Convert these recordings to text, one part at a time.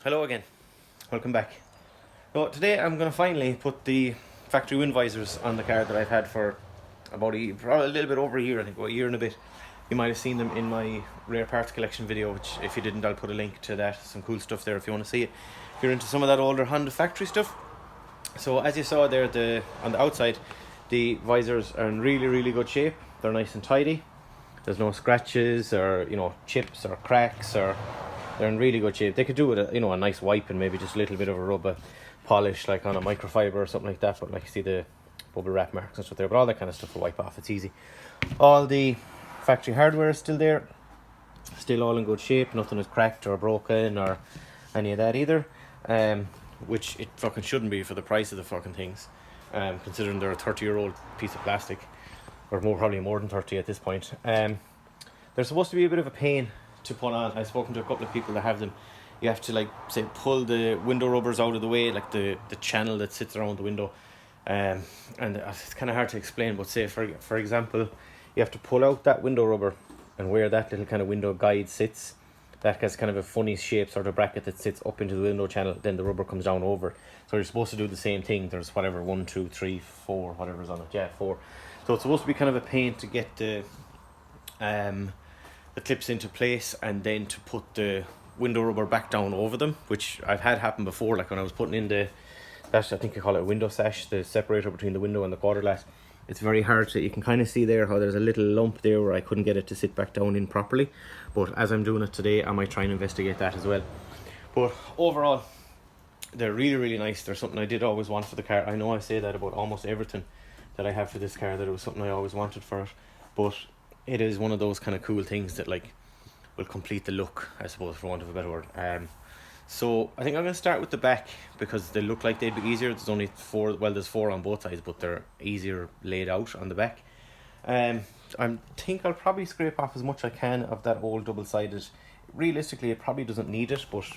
Hello again, welcome back. So today I'm going to finally put the factory wind visors on the car that I've had for about probably a little bit over a year, I think, about a year and a bit. You might have seen them in my rare parts collection video, which if you didn't, I'll put a link to that. Some cool stuff there if you want to see it, if you're into some of that older Honda factory stuff. So as you saw there, on the outside, the visors are in really good shape. They're nice and tidy. There's no scratches or chips or cracks, or they're in really good shape. They could do with a nice wipe and maybe just a little bit of a rub of polish, like on a microfiber or something like that. But like you see the bubble wrap marks and stuff there, but all that kind of stuff will wipe off. It's easy. All the factory hardware is still there, still all in good shape. Nothing is cracked or broken or any of that either. Which it fucking shouldn't be for the price of the fucking things. Considering they're a 30-year-old piece of plastic, or probably more than 30 at this point. They're supposed to be a bit of a pain to put on. I've spoken to a couple of people that have them. You have to pull the window rubbers out of the way, like the channel that sits around the window, and it's kind of hard to explain, but say for example, you have to pull out that window rubber, and where that little kind of window guide sits, that has kind of a funny shape sort of bracket that sits up into the window channel, then the rubber comes down over. So you're supposed to do the same thing. There's 1, 2, 3, 4, whatever's on it. Yeah, 4. So it's supposed to be kind of a pain to get the clips into place and then to put the window rubber back down over them, which I've had happen before, like when I was putting in I think you call it a window sash, the separator between the window and the quarter glass. It's very hard to, you can kind of see there how there's a little lump there where I couldn't get it to sit back down in properly. But as I'm doing it today, I might try and investigate that as well. But overall, they're really nice. They're something I did always want for the car. I know I say that about almost everything that I have for this car, that it was something I always wanted for it. But it is one of those kind of cool things that will complete the look, I suppose, for want of a better word. So I think I'm going to start with the back because they look like they'd be easier. There's only 4, well there's 4 on both sides, but they're easier laid out on the back. I think I'll probably scrape off as much I can of that old double-sided. Realistically, it probably doesn't need it, but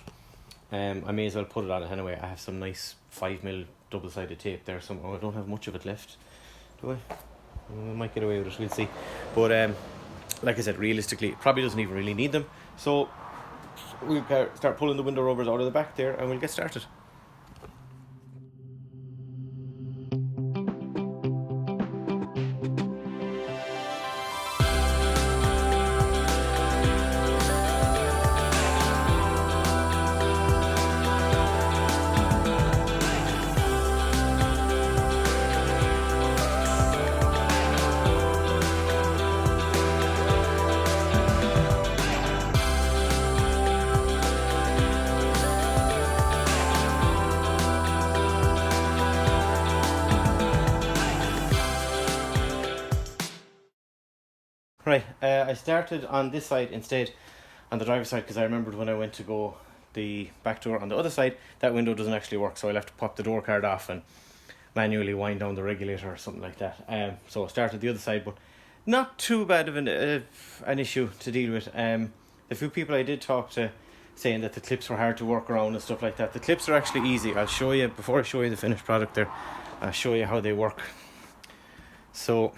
I may as well put it on it anyway. I have some nice 5mm double-sided tape there. I don't have much of it left, do I? I might get away with it, we'll see. But like I said, realistically, it probably doesn't even really need them. So we'll start pulling the window rubbers out of the back there and we'll get started. Right, I started on this side instead, on the driver's side, because I remembered when I went to go the back door on the other side, that window doesn't actually work, so I'll have to pop the door card off and manually wind down the regulator or something like that. So I started the other side, but not too bad of an issue to deal with. The few people I did talk to saying that the clips were hard to work around and stuff like that. The clips are actually easy. I'll show you, before I show you the finished product there, I'll show you how they work. So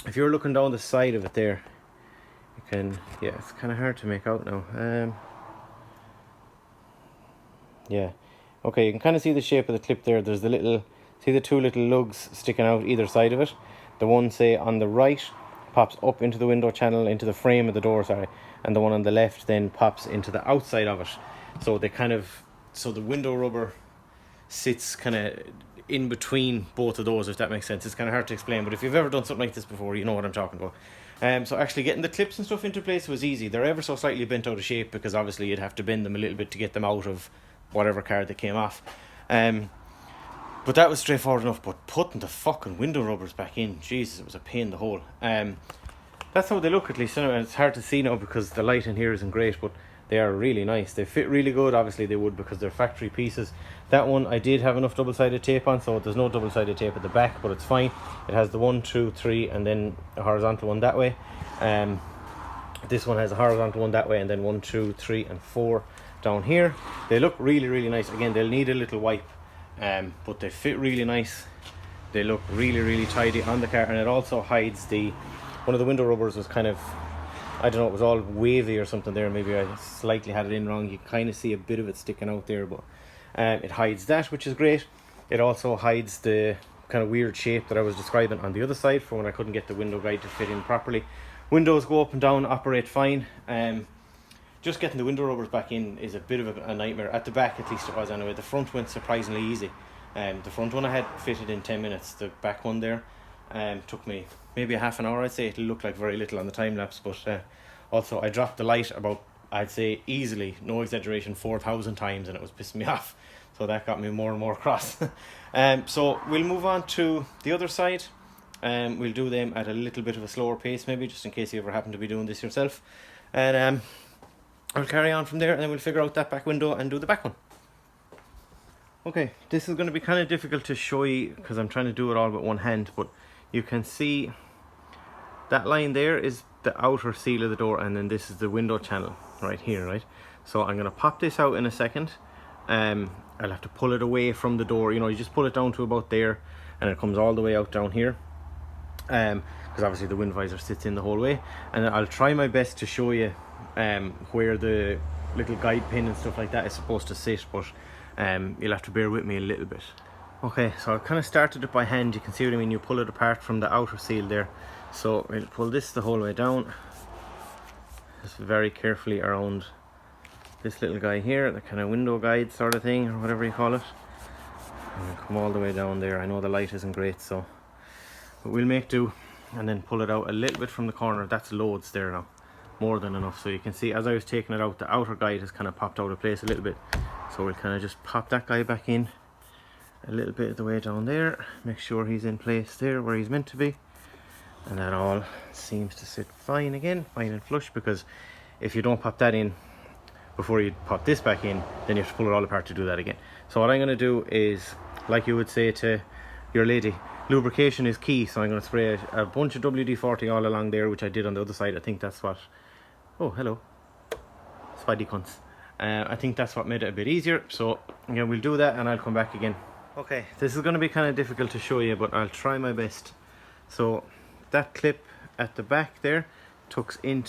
if you're looking down the side of it there, you can, yeah, it's kind of hard to make out now. Yeah, okay, you can kind of see the shape of the clip there. There's see the 2 little lugs sticking out either side of it. The one, say, on the right pops up into the window channel, into the frame of the door, sorry, and the one on the left then pops into the outside of it. So the window rubber sits kind of in between both of those, if that makes sense. It's kind of hard to explain, but if you've ever done something like this before, you know what I'm talking about. So actually getting the clips and stuff into place was easy. They're ever so slightly bent out of shape because obviously you'd have to bend them a little bit to get them out of whatever card they came off. But that was straightforward enough. But putting the fucking window rubbers back in, Jesus, it was a pain in the hole. That's how they look, at least. It's hard to see now because the light in here isn't great, but they are really nice. They fit really good. Obviously they would because they're factory pieces. That one I did have enough double-sided tape on, so there's no double-sided tape at the back, but it's fine. It has the 1, 2, 3 and then a horizontal one that way. This one has a horizontal one that way and then 1, 2, 3 and 4 down here. They look really nice. Again, they'll need a little wipe, but they fit really nice. They look really tidy on the car, and it also hides one of the window rubbers was kind of I don't know, it was all wavy or something there. Maybe I slightly had it in wrong. You kind of see a bit of it sticking out there, but it hides that, which is great. It also hides the kind of weird shape that I was describing on the other side for when I couldn't get the window guide to fit in properly. Windows go up and down, operate fine. Just getting the window rubbers back in is a bit of a nightmare. At the back, at least it was anyway. The front went surprisingly easy. The front one I had fitted in 10 minutes. The back one there took me maybe a half an hour, I'd say. It looked like very little on the time lapse, but also I dropped the light about, I'd say easily, no exaggeration, 4,000 times, and it was pissing me off. So that got me more and more cross. So we'll move on to the other side. We'll do them at a little bit of a slower pace, maybe, just in case you ever happen to be doing this yourself. And I'll carry on from there, and then we'll figure out that back window and do the back one. Okay, this is going to be kind of difficult to show you because I'm trying to do it all with one hand, but you can see that line there is the outer seal of the door, and then this is the window channel right here, right? So I'm going to pop this out in a second. I'll have to pull it away from the door. You know, you just pull it down to about there, and it comes all the way out down here. Because obviously the wind visor sits in the whole way, and I'll try my best to show you where the little guide pin and stuff like that is supposed to sit, but you'll have to bear with me a little bit. Okay, so I kind of started it by hand. You can see what I mean. You pull it apart from the outer seal there. So we'll pull this the whole way down, just very carefully around this little guy here, the kind of window guide sort of thing, or whatever you call it, and we'll come all the way down there. I know the light isn't great, so but we'll make do, and then pull it out a little bit from the corner. That's loads there now, more than enough. So you can see as I was taking it out, the outer guide has kind of popped out of place a little bit. So we'll kind of just pop that guy back in a little bit of the way down there, make sure he's in place there where he's meant to be, and that all seems to sit fine again, fine and flush, because if you don't pop that in before you pop this back in, then you have to pull it all apart to do that again. So what I'm going to do is, like you would say to your lady, lubrication is key. So I'm going to spray a bunch of WD-40 all along there, which I did on the other side. I think that's what, oh hello Spidey cunts, I think that's what made it a bit easier. So yeah, we'll do that and I'll come back again. Okay, this is going to be kind of difficult to show you, but I'll try my best. So that clip at the back there tucks in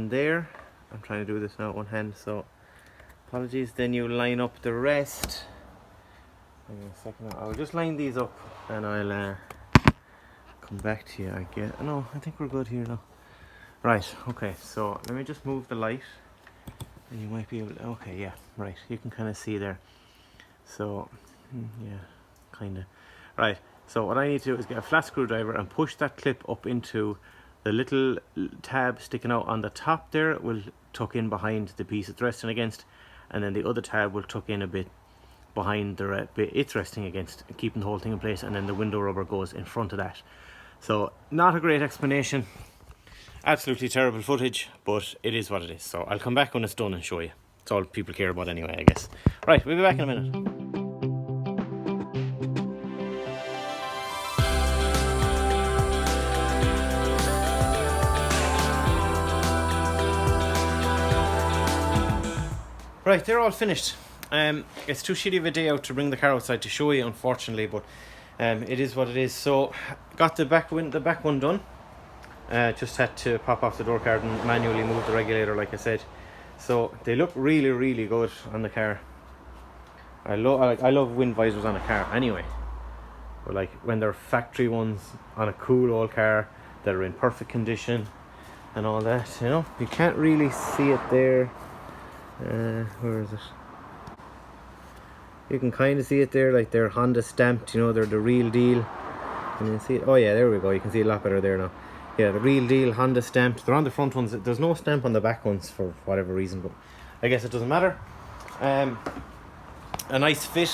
there. I'm trying to do this now with one hand, so apologies. Then you line up the rest. Hang on a second, I'll just line these up and I'll come back to you. No, I think we're good here now. Right, okay, so let me just move the light and you might be able to, okay, yeah, right, you can kind of see there. So yeah, kind of. Right, so what I need to do is get a flat screwdriver and push that clip up into the little tab sticking out on the top there. It will tuck in behind the piece it's resting against, and then the other tab will tuck in a bit behind the bit it's resting against, keeping the whole thing in place, and then the window rubber goes in front of that. So not a great explanation, absolutely terrible footage, but it is what it is. So I'll come back when it's done and show you. It's all people care about anyway, I guess. Right, we'll be back in a minute. Right, they're all finished. It's too shitty of a day out to bring the car outside to show you, unfortunately, but it is what it is. So got the back one done. Just had to pop off the door card and manually move the regulator, like I said. So they look really, really good on the car. I love wind visors on a car anyway, but like when they're factory ones on a cool old car that are in perfect condition and all that, you know, you can't really see it there. Where is it? You can kind of see it there, like they're Honda stamped, you know, they're the real deal. And you see it, oh yeah, there we go, you can see a lot better there now. Yeah, the real deal, Honda stamped. They're on the front ones. There's no stamp on the back ones for whatever reason, but I guess it doesn't matter. A nice fit,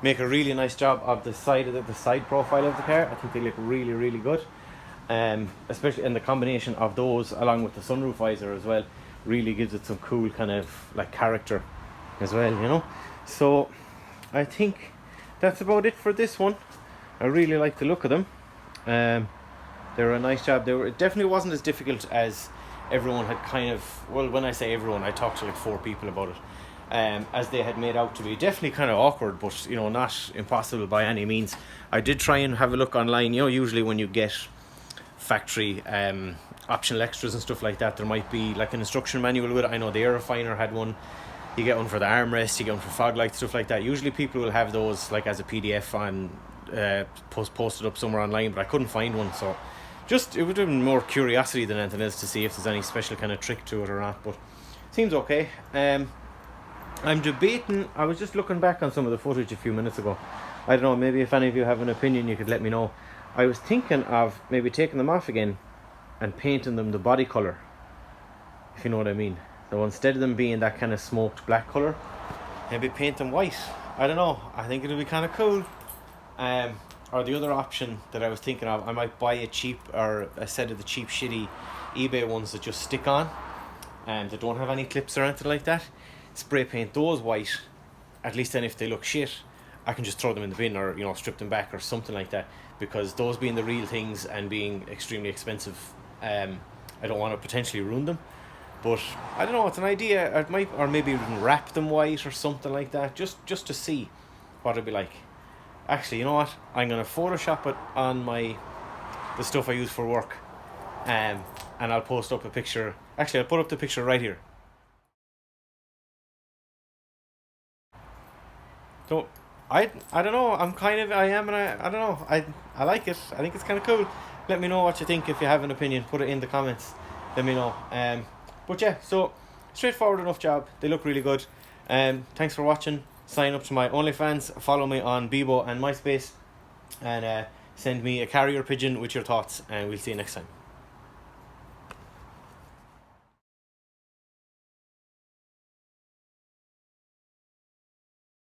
make a really nice job of the side profile of the car. I think they look really, really good. Especially in the combination of those along with the sunroof visor as well, really gives it some cool kind of like character as well, you know. So I think that's about it for this one. I really like the look of them. They were a nice job. It definitely wasn't as difficult as everyone had kind of, well, when I say everyone, I talked to like 4 people about it, as they had made out to be. Definitely kind of awkward, but you know, not impossible by any means. I did try and have a look online. You know, usually when you get factory optional extras and stuff like that. There might be like an instruction manual with it. I know the air refiner had one. You get one for the armrest, you get one for fog lights, stuff like that. Usually people will have those like as a PDF on posted up somewhere online, but I couldn't find one, so just it would have been more curiosity than anything else to see if there's any special kind of trick to it or not. But seems okay. I'm debating. I was just looking back on some of the footage a few minutes ago. I don't know, maybe if any of you have an opinion you could let me know. I was thinking of maybe taking them off again and painting them the body colour, if you know what I mean. So instead of them being that kind of smoked black colour, maybe paint them white. I don't know, I think it'll be kind of cool. Or the other option that I was thinking of, I might buy a set of the cheap shitty eBay ones that just stick on and they don't have any clips or anything like that. Spray paint those white. At least then if they look shit, I can just throw them in the bin, or strip them back or something like that, because those being the real things and being extremely expensive, I don't want to potentially ruin them. But I don't know, it's an idea. I might, or maybe even wrap them white or something like that, just to see what it'd be like. Actually, you know what? I'm gonna Photoshop it on the stuff I use for work, and I'll post up a picture. Actually, I'll put up the picture right here. So I don't know. I don't know. I like it. I think it's kind of cool. Let me know what you think. If you have an opinion, put it in the comments. Let me know. But yeah, so straightforward enough job. They look really good. Thanks for watching. Sign up to my OnlyFans. Follow me on Bebo and MySpace, and send me a carrier pigeon with your thoughts. And we'll see you next time.